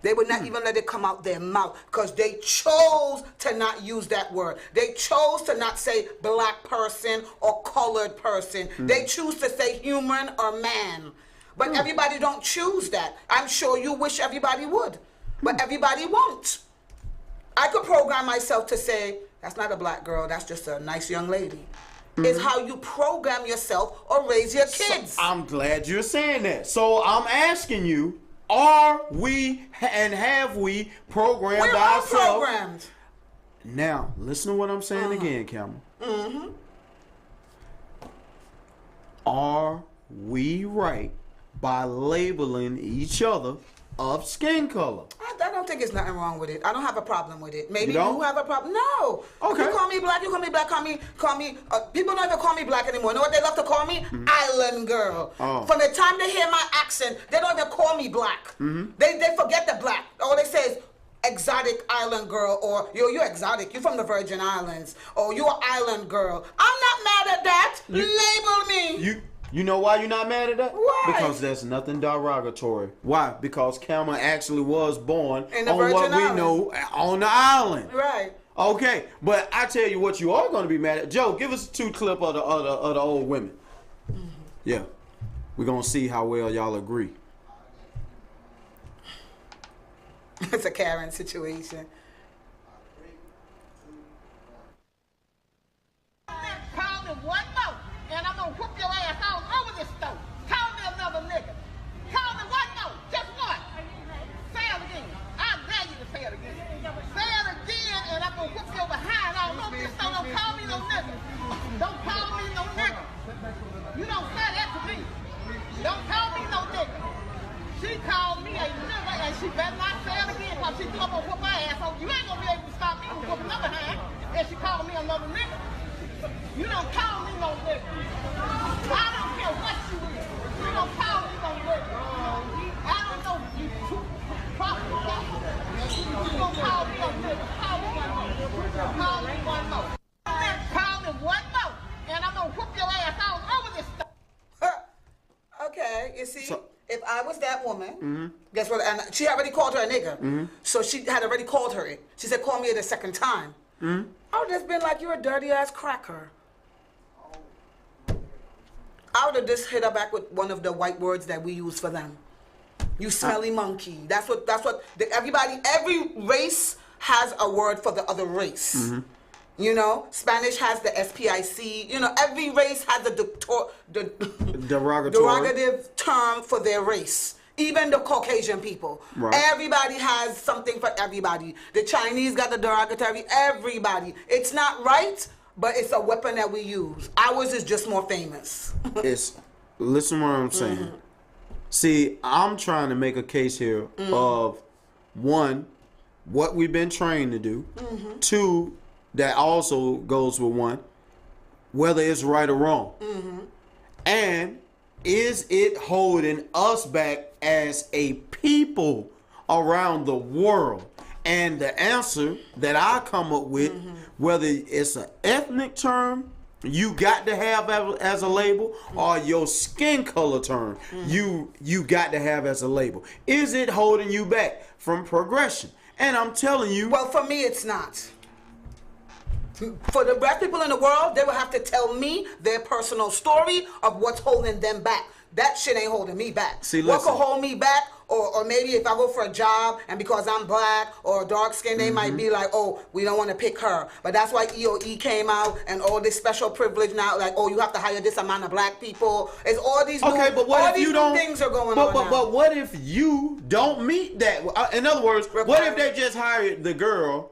They would not even let it come out their mouth because they chose to not use that word. They chose to not say black person or colored person. They choose to say human or man. But everybody don't choose that. I'm sure you wish everybody would. But everybody won't. I could program myself to say, that's not a black girl, that's just a nice young lady. It's how you program yourself or raise your kids. So I'm glad you're saying that. So I'm asking you, are we and have we programmed ourselves? We're all programmed. Now, listen to what I'm saying again, Cameron. Are we right by labeling each other of skin color? I don't think there's nothing wrong with it. I don't have a problem with it. Maybe you have a problem. No. Okay. You call me black, call me. People don't even call me black anymore. You know what they love to call me? Island girl. From the time they hear my accent, they don't even call me black. They forget the black. All they say is exotic island girl, or you're exotic. You're from the Virgin Islands, or you're an island girl. I'm not mad at that. Label me. You know why you're not mad at that? Why? Because there's nothing derogatory. Why? Because Cameron actually was born in the on Virgin what we Islands. know on the island. Right. Okay, but I tell you what you are going to be mad at. Joe, give us a 2 clip of the old women. Yeah. We're going to see how well y'all agree. It's a Karen situation. Call me one more, and I'm gonna whoop your ass all over this stove. Call me another nigga. Call me one more, just one. Say it again. I dare you to say it again. Say it again, and I'm gonna whoop your behind all over this stove. Don't call me no nigga. Don't call me no nigga. You don't say that to me. Don't call me no nigga. She called me a nigga, and she better not say it again, because she knew I'm gonna whoop my ass. So you ain't gonna be able to stop me from whooping her behind. And she called me another nigga. You don't call me no nigga. I don't care what you is. You don't call me no nigga. I don't know you two property. You don't call me no nigga. Call me one more. Call me one more. Call me one more, and I'm gonna whoop your ass all over this stuff. Okay, you see, if I was that woman, guess what? And she already called her a nigga, so she had already called her it. She said, "Call me it a second time." I would just been like, "You're a dirty ass cracker." I would have just hit her back with one of the white words that we use for them. You smelly monkey. That's what every race has a word for the other race. Mm-hmm. You know, Spanish has the SPIC. You know, every race has the derogative term for their race. Even the Caucasian people. Right. Everybody has something for everybody. The Chinese got the derogatory. Everybody. It's not right, but it's a weapon that we use. Ours is just more famous. Listen what I'm saying. Mm-hmm. See, I'm trying to make a case here of, one, what we've been trained to do. Mm-hmm. Two, that also goes with one, whether it's right or wrong. Mm-hmm. And is it holding us back as a people around the world? And the answer that I come up with, whether it's an ethnic term you got to have as a label, or your skin color term you got to have as a label, is it holding you back from progression? And I'm telling you, well, for me it's not. For the black people in the world, they will have to tell me their personal story of what's holding them back. That shit ain't holding me back. See, what could hold me back, or maybe if I go for a job and because I'm black or dark skinned, they might be like, oh, we don't want to pick her. But that's why EOE came out and all this special privilege now, like, oh, you have to hire this amount of black people. It's all these okay, but what if you don't? Things are going on now. But what if you don't meet that? In other words, what if they just hired the girl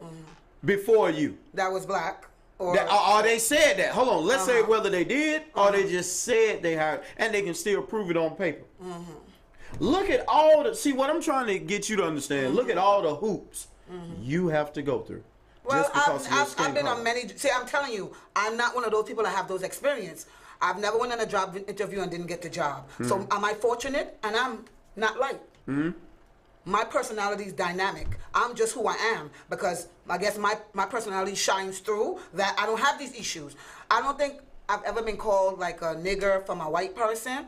before you? That was black. Or they said that. Hold on. Let's say whether they did or they just said they hired, and they can still prove it on paper. Look at all the. See, what I'm trying to get you to understand. Look at all the hoops you have to go through. Well, just because I've been on many. See, I'm telling you, I'm not one of those people that have those experience. I've never went on a job interview and didn't get the job. So am I fortunate? And I'm not light. My personality is dynamic. I'm just who I am because I guess my personality shines through that I don't have these issues. I don't think I've ever been called like a nigger from a white person,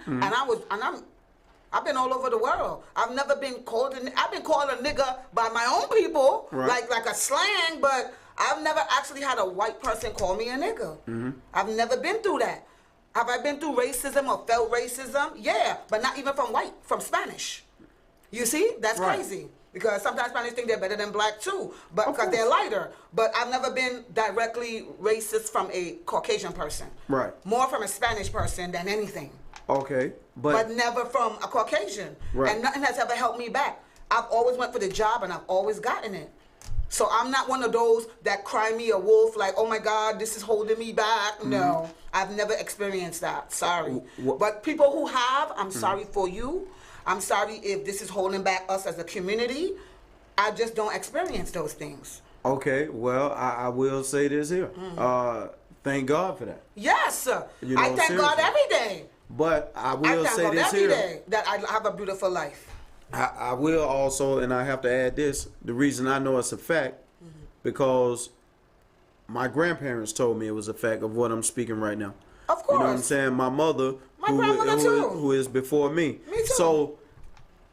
I've been all over the world. I've never been called I've been called a nigger by my own people, like a slang, but I've never actually had a white person call me a nigger. I've never been through that. Have I been through racism or felt racism? Yeah, but not even from Spanish. You see, that's crazy because sometimes Spanish think they're better than black too, but because they're lighter. But I've never been directly racist from a Caucasian person. Right. More from a Spanish person than anything. Okay, but never from a Caucasian. Right. And nothing has ever held me back. I've always went for the job and I've always gotten it. So I'm not one of those that cry me a wolf like, oh my God, this is holding me back. No, I've never experienced that. Sorry. But people who have, I'm sorry for you. I'm sorry if this is holding back us as a community. I just don't experience those things. Okay, well, I will say this here. Thank God for that. Yes, you know, I thank God every day. But I will say this here. I thank God every day that I have a beautiful life. I will also, and I have to add this, the reason I know it's a fact, because my grandparents told me it was a fact of what I'm speaking right now. Of course. You know what I'm saying? My mother, who is before me. Me too. So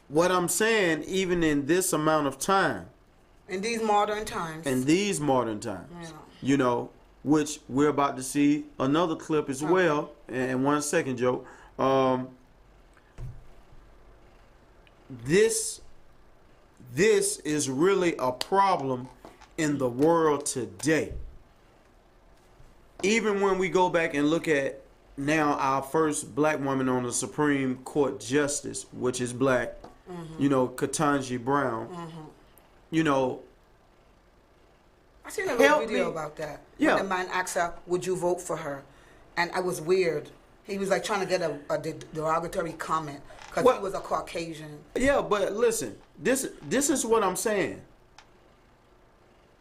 what I'm saying, even in this amount of time. In these modern times. Yeah. You know, which we're about to see another clip as well. And 1 second, Joe. This is really a problem in the world today. Even when we go back and look at now our first black woman on the Supreme Court Justice, which is black, you know, Ketanji Brown, you know. I seen a little video about that. Yeah. When the man asked her, would you vote for her? And it was weird. He was like trying to get a derogatory comment because he was a Caucasian. Yeah, but listen, this is what I'm saying.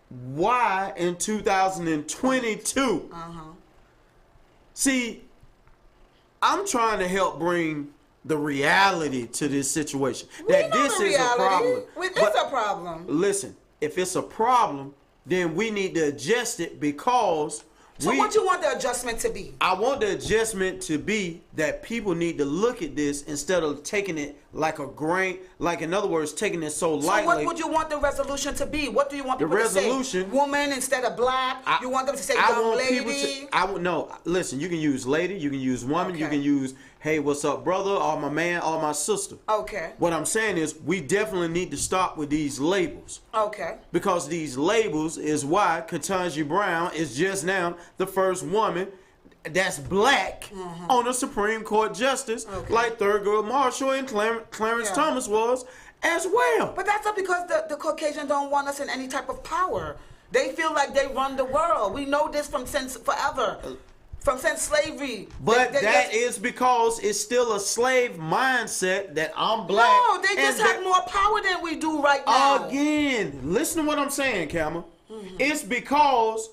Why in 2022? See, I'm trying to help bring the reality to this situation. That this is a problem. It's a problem. Listen, if it's a problem, then we need to adjust it because. So what you want the adjustment to be? I want the adjustment to be that people need to look at this instead of taking it like a grain, like in other words, taking it so So lightly. what would you want the resolution to be? What do you want The people to resolution- say? Woman instead of black? You want them to say I young want lady? people to. I would no. Listen, you can use lady, you can use woman, you Okay. can use hey, what's up, brother, or my man, or my sister. Okay. What I'm saying is, we definitely need to stop with these labels. Okay. Because these labels is why Ketanji Brown is just now the first woman that's black on a Supreme Court justice, like Thurgood Marshall and Clarence Thomas was as well. But that's not because the Caucasians don't want us in any type of power. They feel like they run the world. We know this from since forever. From since slavery. But that is because it's still a slave mindset that I'm black. No, they just have more power than we do right now. Again, listen to what I'm saying, Kama. It's because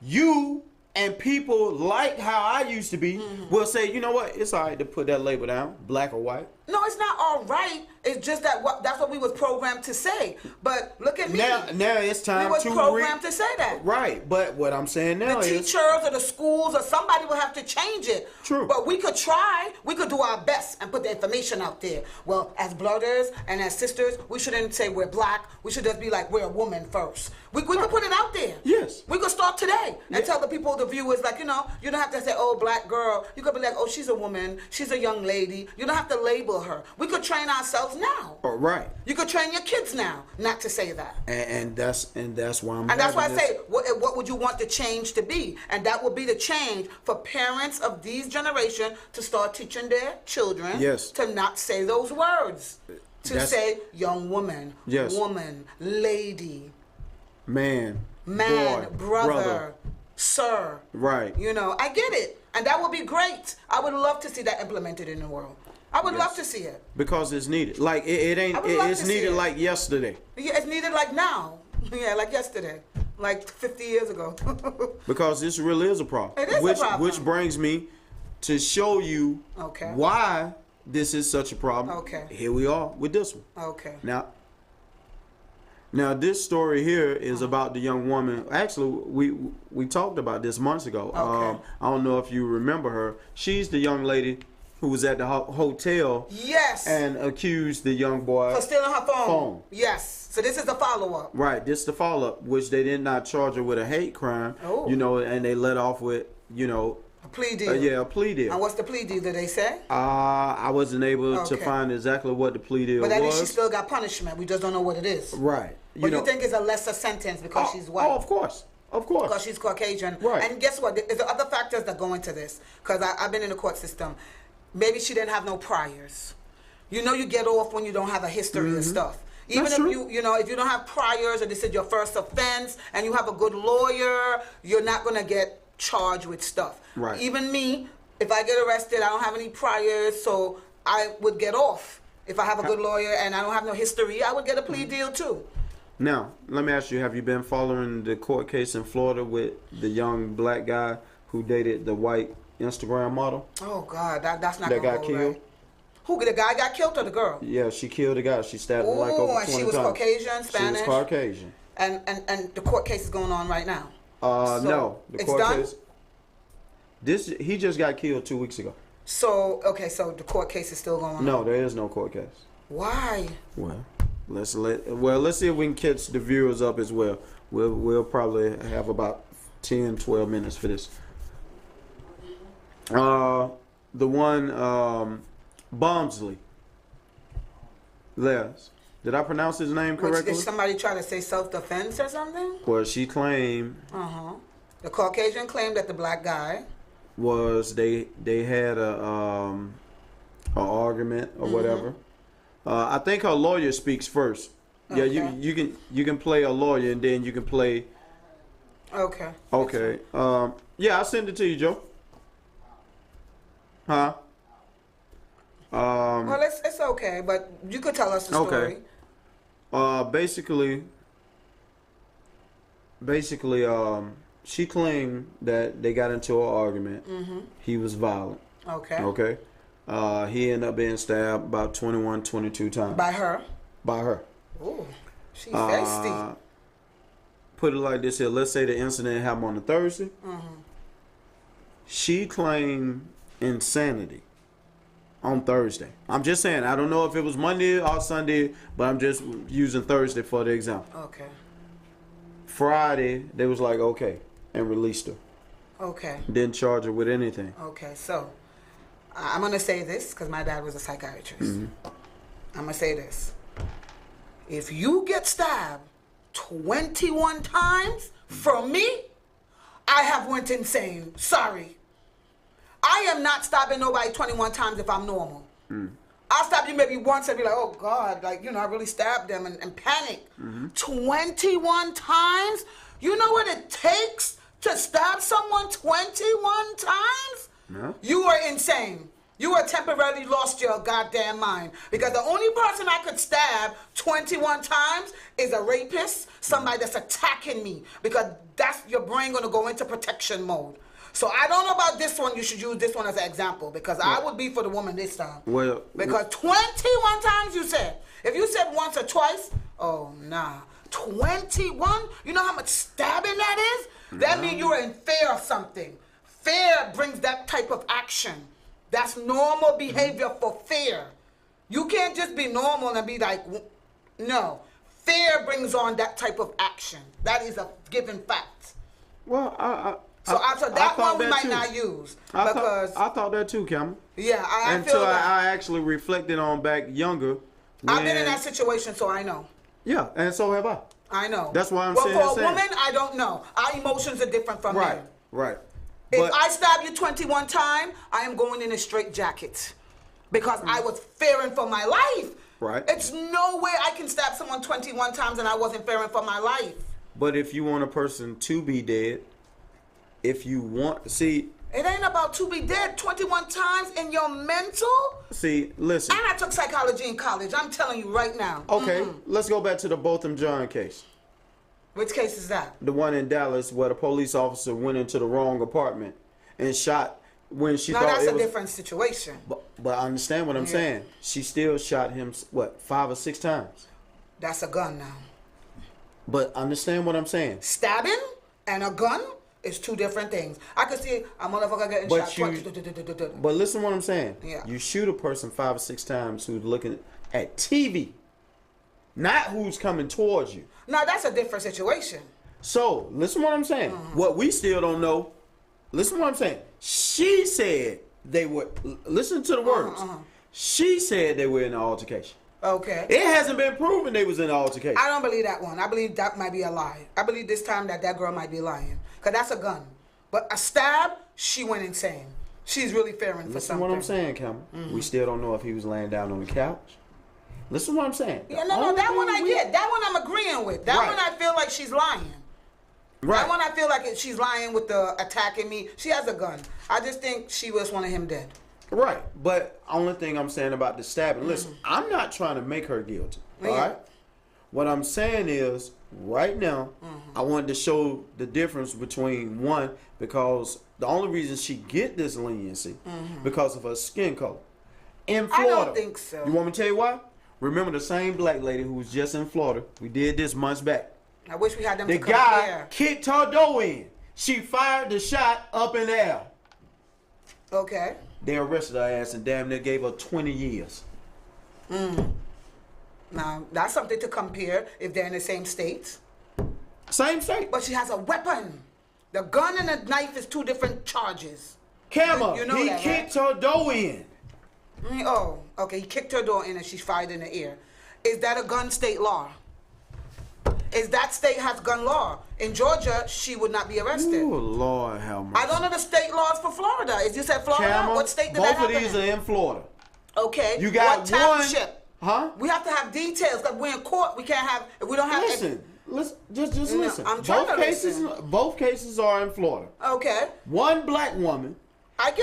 you and people like how I used to be will say, you know what, it's all right to put that label down, black or white. No, it's not all right. It's just that that's what we was programmed to say. But look at me. Now it's time we was to programmed to say that. Right, but what I'm saying now The is teachers or the schools or somebody will have to change it. True. But we could try. We could do our best and put the information out there. Well, as brothers and as sisters, we shouldn't say we're black. We should just be like we're a woman first. We could put it out there. Yes. We could start today and tell the people, the viewers, like, you know, you don't have to say, oh, black girl. You could be like, oh, she's a woman. She's a young lady. You don't have to label her. We could train ourselves now. Oh, right. You could train your kids now not to say that. And that's why I'm And that's why I having this- say, what would you want the change to be? And that would be the change for parents of these generation to start teaching their children Yes. to not say those words. To That's- say young woman, Yes. woman, lady, man, man, boy, brother, sir. Right. You know, I get it. And that would be great. I would love to see that implemented in the world. I would love to see it. Because it's needed. Like it ain't. I would love It's to see needed it. like yesterday. Yeah, it's needed like now. Yeah, like yesterday. Like 50 years ago. Because this really is a problem. It is a problem. Which brings me to show you Okay. why this is such a problem. Okay. Here we are with this one. Okay. Now this story here is about the young woman. Actually, we talked about this months ago. Okay. I don't know if you remember her. She's the young lady who was at the hotel. Yes. And accused the young boy For stealing her phone. phone. Yes. So this is the follow-up. Right, this the follow-up, which they did not charge her with a hate crime, Oh. you know, and they let off with, you know, A plea deal. a plea deal. And what's the plea deal, did they say? I wasn't able to Okay. find exactly what the plea deal But at was. least she still got punishment. We just don't know what it is. Right. But you think it's a lesser sentence because she's white? Oh, of course. Of course. Because she's Caucasian. Right. And guess what? There's other factors that go into this. Because I've been in the court system. Maybe she didn't have no priors. You know you get off when you don't have a history of stuff. Even That's if true. you know, if you don't have priors or this is your first offense and you have a good lawyer, you're not going to get charged with stuff. Right. Even me, if I get arrested, I don't have any priors, so I would get off. If I have a good lawyer and I don't have no history, I would get a plea deal too. Now, let me ask you, have you been following the court case in Florida with the young black guy who dated the white Instagram model? Oh God, that's not That gonna got go killed? right. Who, the guy got killed or the girl? Yeah, she killed the guy. She stabbed him like Ooh, over 20 and times. she was Caucasian, Spanish? She was Caucasian. And the court case is going on right now. So, No. The it's court done? case. He just got killed 2 weeks ago. So okay, so the court case is still going on. No, there is no court case. Why? Well, let's see if we can catch the viewers up as well. We'll probably have about 10, 12 minutes for this. The one Bomsley. Les. Did I pronounce his name correctly? Did somebody try to say self-defense or something? Well, she claimed The Caucasian claimed that the black guy. was they had a argument or whatever. I think her lawyer speaks first. Yeah, Okay. you can play a lawyer and then you can play. Okay. Okay. Yeah, I'll send it to you, Joe. Huh? Well, it's okay, but you could tell us the story. Basically, she claimed that they got into an argument. He was violent. Okay. Okay. He ended up being stabbed about 21, 22 times. By her. By her. Ooh, she's feisty. Put it like this here. Let's say the incident happened on a Thursday. She claimed insanity. On Thursday. I'm just saying, I don't know if it was Monday or Sunday, but I'm just using Thursday for the example. Okay. Friday, they was like, okay, and released her. Okay. Didn't charge her with anything. Okay, so I'm going to say this because my dad was a psychiatrist. I'm going to say this. If you get stabbed 21 times from me, I have went insane. Sorry. I am not stabbing nobody 21 times if I'm normal. I'll stab you maybe once and be like, oh God, like, you know, I really stabbed them and panic. 21 times? You know what it takes to stab someone 21 times? No. You are insane. You are temporarily lost your goddamn mind. Because the only person I could stab 21 times is a rapist, somebody that's attacking me. Because that's your brain gonna go into protection mode. So I don't know about this one. You should use this one as an example because I would be for the woman this time. Well, because 21 times you said. If you said once or twice, oh nah. 21? You know how much stabbing that is? That means you're in fear of something. Fear brings that type of action. That's normal behavior for fear. You can't just be normal and be like, no. Fear brings on that type of action. That is a given fact. Well, So that one we might too. not use I because thought that too, Cameron. Yeah, I until feel that. I actually reflected on back younger. I've been in that situation, so I know. Yeah, and so have I. I know. That's why I'm well, saying. Well, for a woman, I don't know. Our emotions are different from men. Right. If I stab you 21 times, I am going in a straight jacket because I was fearing for my life. Right. It's no way I can stab someone 21 times and I wasn't fearing for my life. But if you want a person to be dead, if you want, see. It ain't about to be dead 21 times in your mental. See, listen. And I took psychology in college. I'm telling you right now. Okay, let's go back to the Botham Jean case. Which case is that? The one in Dallas where the police officer went into the wrong apartment and shot when she thought that's it a was, different situation. But I understand what I'm saying. She still shot him, what, 5 or 6 times? That's a gun now. But understand what I'm saying. Stabbing and a gun is two different things. I could see a motherfucker getting shot. But listen what I'm saying. Yeah. You shoot a person 5 or 6 times who's looking at TV, not who's coming towards you. No, that's a different situation. So, listen what I'm saying. What we still don't know, listen what I'm saying. She said they were, listen to the words. She said they were in an altercation. Okay. It hasn't been proven they was in an altercation. I don't believe that one. I believe that might be a lie. I believe this time that girl might be lying. Because that's a gun. But a stab, she went insane. She's really fearing for something. Listen what I'm saying, Cameron. We still don't know if he was laying down on the couch. Listen what I'm saying. Yeah, no, that one I get. That one I'm agreeing with. That one I feel like she's lying. Right. That one I feel like she's lying with the attacking me. She has a gun. I just think she just wanted him dead. Right. But only thing I'm saying about the stabbing, listen, I'm not trying to make her guilty. All right? What I'm saying is, right now, I wanted to show the difference between one, because the only reason she get this leniency because of her skin color. In Florida. I don't think so. You want me to tell you why? Remember the same black lady who was just in Florida? We did this months back. I wish we had them The to compare. guy kicked her door in. She fired the shot up in the air. Okay. They arrested her ass and damn near gave her 20 years. Now, that's something to compare if they're in the same states. Same state. But she has a weapon. The gun and the knife is two different charges. Camera, You know he that, kicked her door in. Oh, okay. He kicked her door in and she fired in the air. Is that a gun state law? Is that state has gun law? In Georgia, she would not be arrested. Oh, Lord have mercy. I don't know the state laws for Florida. Is you said Florida? Camera, What state did that both happen of these are in Florida. Okay. You got what township? Huh? We have to have details because we're in court. We can't have. If we don't have. Listen, just No, listen. I'm trying to Both cases are in Florida. Okay. One black woman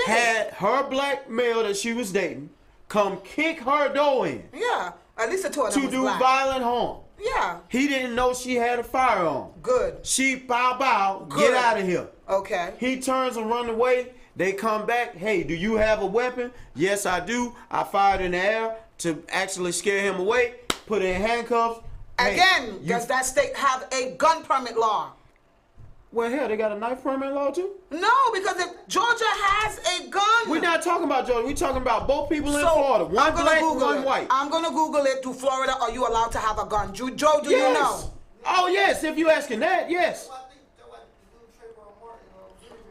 had her black male that she was dating come kick her door in. Yeah, at least the two of them to was do black. violent harm. Yeah. He didn't know she had a firearm. Good. She bow, Good. get out of here. Okay. He turns and run away. They come back. Hey, do you have a weapon? Yes, I do. I fired in the air to actually scare him away. Put her in handcuffs. Again, does that state have a gun permit law? Well, hell, they got a knife permit law too? No, because if Georgia has a gun. We're not talking about Georgia. We're talking about both people in Florida. One black, one white. I'm going to Google it. To Florida, are you allowed to have a gun? Joe, do you know? Oh, yes. If you asking that, yes.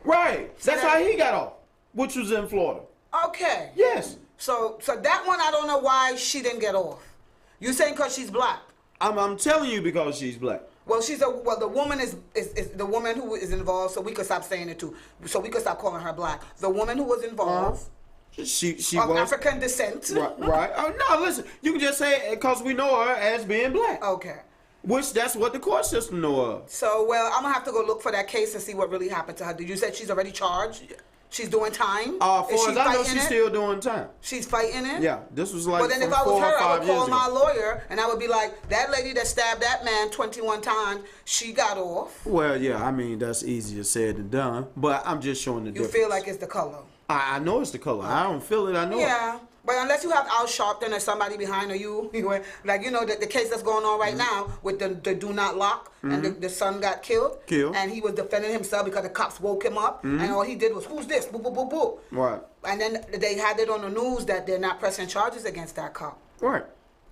Right. That's how he got off, which was in Florida. Okay. Yes. So that one, I don't know why she didn't get off. You saying because she's black? I'm telling you because she's black. Well, the woman is the woman who is involved, so we could stop saying it too. So we could stop calling her black. The woman who was involved, she of was African descent. Right. Oh no, listen. You can just say it because we know her as being black. Okay. Which that's what the court system know of. So I'm gonna have to go look for that case and see what really happened to her. Did you say she's already charged? She's doing time? As I know, she's still doing time. She's fighting it? Yeah, this was like Well, then if I was her, I would call my lawyer, and I would be like, that lady that stabbed that man 21 times, she got off. Well, yeah, I mean, that's easier said than done, but I'm just showing the difference. You feel like it's the color? I know it's the color. I don't feel it, I know it. Yeah. But unless you have Al Sharpton or somebody behind or you like, the case that's going on right now with the do not lock, and the son got killed, and he was defending himself because the cops woke him up, and all he did was, who's this? Boo, boo, boo, boo. Right. And then they had it on the news that they're not pressing charges against that cop. Right.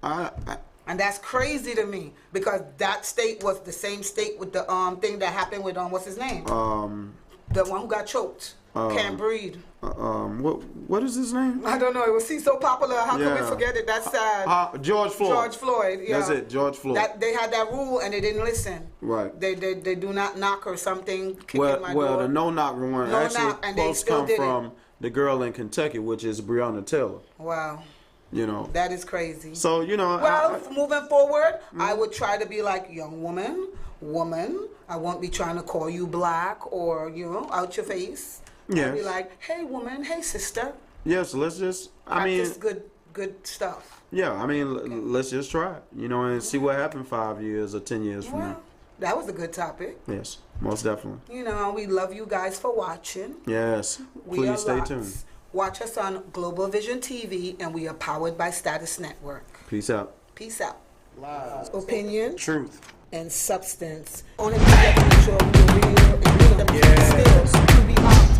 And that's crazy to me because that state was the same state with the thing that happened with what's his name? The one who got choked. Can't breathe. What is his name? I don't know. It was so popular. How can we forget it? That's sad. George Floyd. George Floyd. Yeah. That's it. George Floyd. They had that rule and they didn't listen. Right. They do not knock or something. Well, the no knock warrant supposed to come from the girl in Kentucky, which is Breonna Taylor. Wow. That is crazy. So Well, moving forward, I would try to be like, young woman. I won't be trying to call you black or out your face. Yeah. I'd be like, hey woman, hey sister. Yes, let's just. Practice good stuff. Yeah, I mean, let's just try it, and see what happened 5 years or 10 years from now. That was a good topic. Yes, most definitely. We love you guys for watching. Yes, please stay tuned. Watch us on Global Vision TV, and we are powered by Status Network. Peace out. Peace out. Lies. Opinion. Truth. And substance. Only thing that can make sure we're real and real still to be honest.